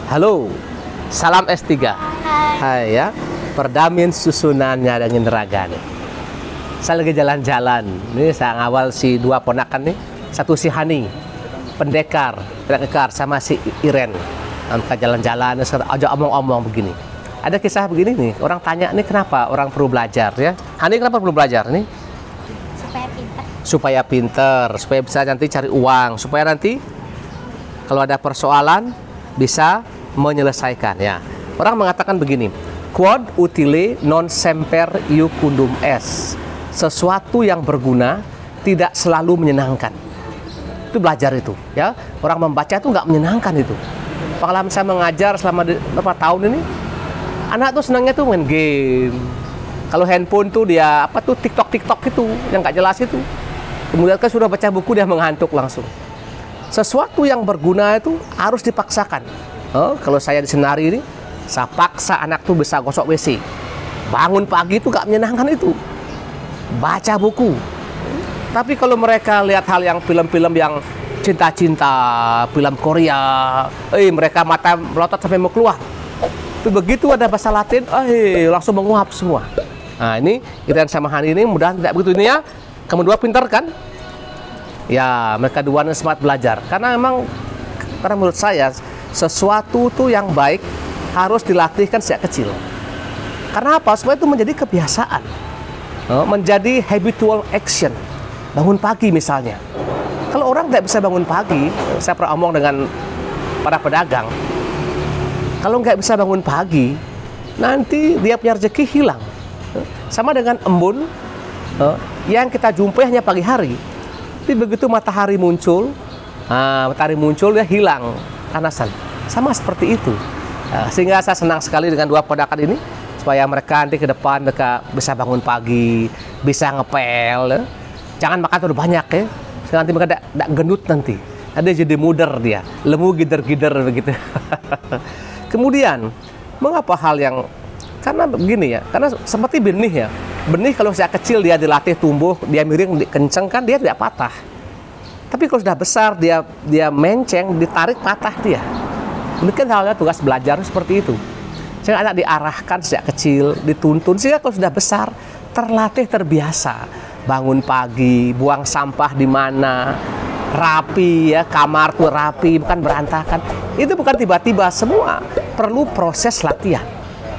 Halo, salam S3. Hai. Hai ya, perdamin susunannya dengan neraga nih. Saya lagi jalan-jalan, ini saya ngawal si dua ponakan nih. Satu si Hani, pendekar, sama si Iren. Mereka jalan-jalan, aja omong-omong begini. Ada kisah begini nih, orang tanya nih kenapa orang perlu belajar ya. Hani kenapa perlu belajar nih? Supaya pintar. Supaya pinter, supaya bisa nanti cari uang, supaya nanti kalau ada persoalan bisa menyelesaikan ya. Orang mengatakan begini, quod utile non semper iucundum est. Sesuatu yang berguna tidak selalu menyenangkan. Itu belajar itu ya. Orang membaca itu nggak menyenangkan itu. Pengalaman saya mengajar selama berapa tahun ini, anak tuh senangnya tuh main game. Kalau handphone tuh dia apa tuh TikTok itu yang nggak jelas itu. Kemudian kan sudah baca buku dia mengantuk langsung. Sesuatu yang berguna itu harus dipaksakan. Kalau saya di Senari ini, saya paksa anak tuh bisa gosok WC. Bangun pagi itu nggak menyenangkan itu. Baca buku. Tapi kalau mereka lihat hal yang film-film yang cinta-cinta, film Korea, mereka mata melotot sampai mau keluar. Tapi begitu ada bahasa Latin, langsung menguap semua. Nah ini Iren sama Hani ini mudah tidak begitu ini ya. Kamu dua pintar kan? Ya mereka dua semangat belajar. Karena menurut saya sesuatu tuh yang baik harus dilatihkan sejak kecil. Karena apa? Supaya itu menjadi kebiasaan, menjadi habitual action. Bangun pagi misalnya. Kalau orang tidak bisa bangun pagi, saya pernah omong dengan para pedagang, kalau nggak bisa bangun pagi, nanti dia punya rezeki hilang. Sama dengan embun, yang kita jumpai hanya pagi hari. Tapi begitu matahari muncul dia hilang panasan. Sama seperti itu. Sehingga saya senang sekali dengan dua ponakan ini, supaya mereka nanti ke depan mereka bisa bangun pagi, bisa ngepel. Jangan makan terlalu banyak ya. Nanti mereka tidak gendut nanti. Ada jadi muder dia, lemu gider-gider begitu. Kemudian, mengapa hal yang karena begini ya, karena seperti benih ya. Benih kalau sejak kecil dia dilatih tumbuh, dia miring, kenceng kan dia tidak patah. Tapi kalau sudah besar dia menceng, ditarik patah dia. Mungkin halnya tugas belajar seperti itu. Sehingga anak diarahkan sejak kecil, dituntun sehingga kalau sudah besar terlatih terbiasa. Bangun pagi, buang sampah di mana, rapi ya, kamar tuh rapi, bukan berantakan. Itu bukan tiba-tiba, semua perlu proses latihan.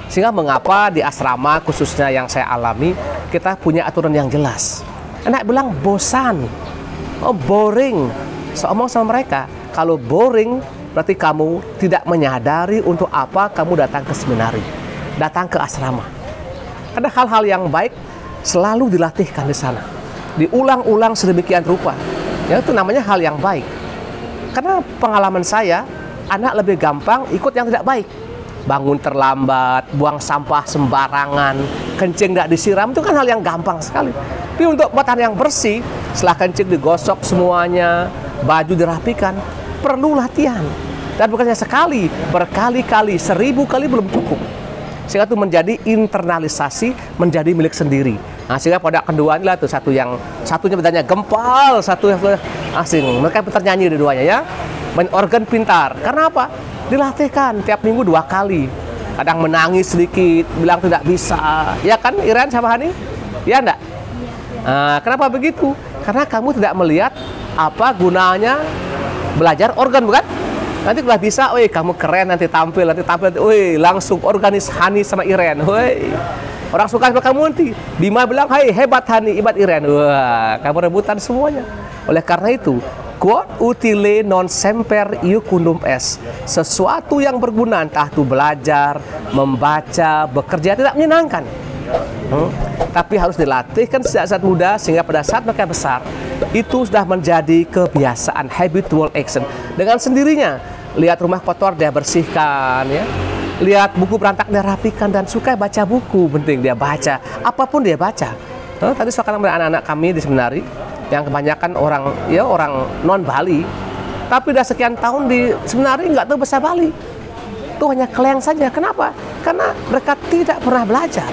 Sehingga mengapa di asrama khususnya yang saya alami, kita punya aturan yang jelas. Anak bilang bosan, boring. Saya omong sama mereka, kalau boring berarti kamu tidak menyadari untuk apa kamu datang ke seminari, datang ke asrama. Ada hal-hal yang baik selalu dilatihkan di sana, diulang-ulang sedemikian rupa. Ya itu namanya hal yang baik. Karena pengalaman saya, anak lebih gampang ikut yang tidak baik. Bangun terlambat, buang sampah sembarangan, kencing tidak disiram, itu kan hal yang gampang sekali. Tapi untuk buatan yang bersih, setelah kencing digosok semuanya, baju dirapikan, perlu latihan. Dan bukannya sekali, berkali-kali, 1000 kali belum cukup. Sehingga itu menjadi internalisasi, menjadi milik sendiri. Nah, sehingga pada kedua inilah tuh satunya bertanya gempal, satu yang asing. Mereka pintar nyanyi dua-duanya ya. Main organ pintar. Karena apa? Dilatihkan tiap minggu 2 kali. Kadang menangis sedikit, bilang tidak bisa. Ya kan Iren sama Hani? Ya enggak? Nah, kenapa begitu? Karena kamu tidak melihat apa gunanya belajar organ, bukan? Nanti kalau bisa, kamu keren nanti tampil, langsung organis Hani sama Iren. Orang suka sama kamu nanti. Bima bilang, hebat Hani, hebat Iren. Wah, kamu rebutan semuanya. Oleh karena itu, quod utile non semper iucundum est. Sesuatu yang berguna, entah itu belajar, membaca, bekerja, tidak menyenangkan. Tapi harus dilatihkan sejak saat muda, sehingga pada saat mereka besar, itu sudah menjadi kebiasaan, habitual action. Dengan sendirinya, lihat rumah kotor dia bersihkan, ya. Lihat buku berantak dia rapikan, dan suka baca buku, penting dia baca. Apapun dia baca. Tadi sekarang anak-anak kami di seminari, yang kebanyakan orang non Bali, tapi udah sekian tahun di seminari nggak tahu bahasa Bali. Itu hanya keleng saja. Kenapa? Karena mereka tidak pernah belajar.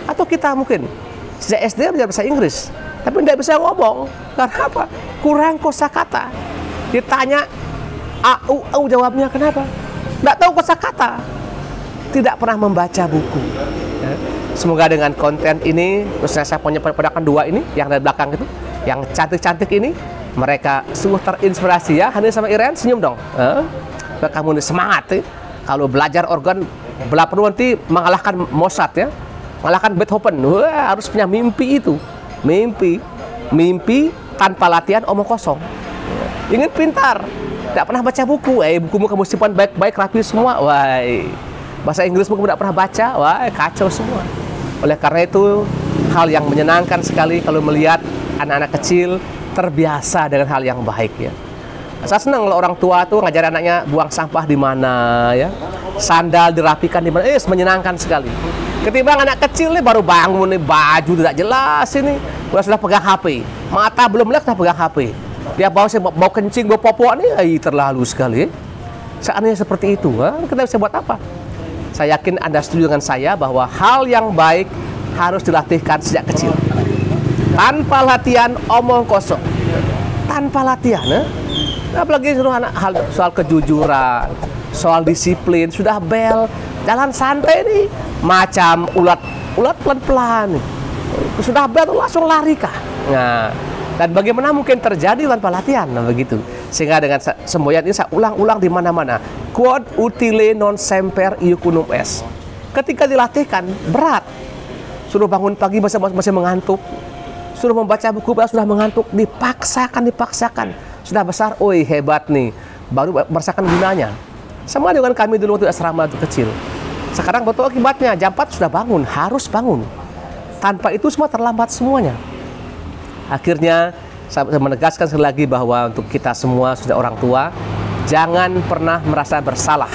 Atau kita mungkin sejak SD belajar bahasa Inggris, tapi tidak bisa ngomong. Karena apa? Kurang kosakata. Ditanya jawabnya kenapa? tidak tahu kosakata, tidak pernah membaca buku. Ya. Semoga dengan konten ini, khususnya saya punya pedakan dua ini, yang dari belakang itu, yang cantik-cantik ini, mereka sungguh terinspirasi ya. Hani sama Iren, senyum dong. Kamu ini semangat ya. Kalau belajar organ, perlu nanti mengalahkan Mozart ya, mengalahkan Beethoven. Wah, harus punya mimpi itu. Mimpi tanpa latihan omong kosong. Ingin pintar, tidak pernah baca buku. Bukumu kamu simpan baik-baik, rapi semua. Wah, bahasa Inggris kamu tidak pernah baca. Wah, kacau semua. Oleh karena itu, hal yang menyenangkan sekali kalau melihat anak-anak kecil terbiasa dengan hal yang baik ya. Saya senang kalau orang tua tuh ngajarin anaknya buang sampah di mana ya, sandal dirapikan di mana. Menyenangkan sekali. Ketimbang anak kecil nih baru bangun nih, baju tidak jelas ini, sudah pegang HP, mata belum melek sudah pegang HP. Dia bau kencing, bau popok nih, terlalu sekali. Seandainya seperti itu, kita bisa buat apa? Saya yakin Anda setuju dengan saya bahwa hal yang baik harus dilatihkan sejak kecil. Tanpa latihan omong kosong, tanpa latihan, apalagi hal soal kejujuran, soal disiplin, sudah bel, jalan santai nih, macam ulat pelan-pelan, sudah bel langsung lari kah? Nah, dan bagaimana mungkin terjadi tanpa latihan? Nah, begitu. Sehingga dengan semboyan ini saya ulang-ulang di mana-mana. Quod utile non semper iucunum est. Ketika dilatihkan berat, suruh bangun pagi masih mengantuk, suruh membaca buku sudah mengantuk, dipaksakan. Sudah besar, oi hebat nih, baru merasakan gunanya. Sama dengan kami dulu waktu asrama itu kecil. Sekarang betul akibatnya, jam 4 sudah bangun, harus bangun. Tanpa itu semua terlambat semuanya. Akhirnya saya menegaskan sekali lagi bahwa untuk kita semua sudah orang tua, jangan pernah merasa bersalah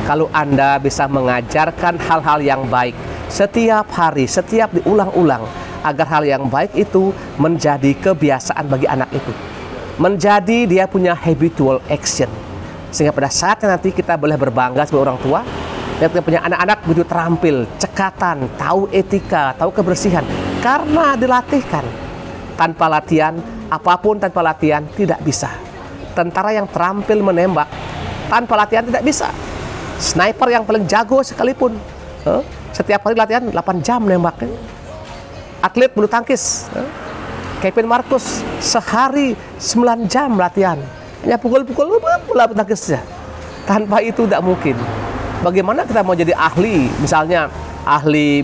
kalau Anda bisa mengajarkan hal-hal yang baik setiap hari, setiap diulang-ulang, agar hal yang baik itu menjadi kebiasaan bagi anak itu. Menjadi dia punya habitual action. Sehingga pada saatnya nanti kita boleh berbangga sebagai orang tua, dan kita punya anak-anak begitu terampil, cekatan, tahu etika, tahu kebersihan, karena dilatihkan. Tanpa latihan, apapun tanpa latihan tidak bisa. Tentara yang terampil menembak tanpa latihan tidak bisa. Sniper yang paling jago sekalipun, setiap hari latihan 8 jam menembaknya. Atlet bulu tangkis, Kevin Marcus sehari 9 jam latihan, hanya pukul-pukul bola tangkis saja. Tanpa itu tidak mungkin. Bagaimana kita mau jadi ahli,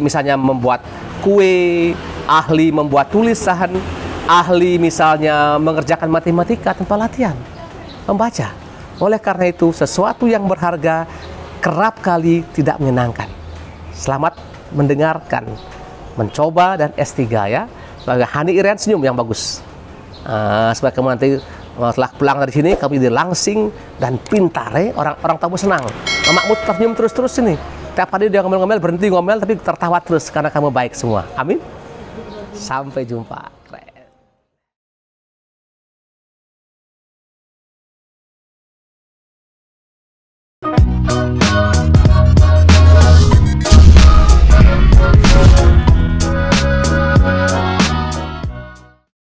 misalnya membuat kue, ahli membuat tulisan, ahli misalnya mengerjakan matematika tanpa latihan membaca. Oleh karena itu, sesuatu yang berharga kerap kali tidak menyenangkan. Selamat mendengarkan, mencoba, dan S3 ya. Sebagai Hani Iren, senyum yang bagus. Supaya kamu nanti setelah pulang dari sini, kamu jadi langsing dan pintar ya. Orang tamu senang. Mamamu tersenyum terus ini. Tiap hari dia ngomel-ngomel, berhenti ngomel, tapi tertawa terus karena kamu baik semua. Amin. Sampai jumpa.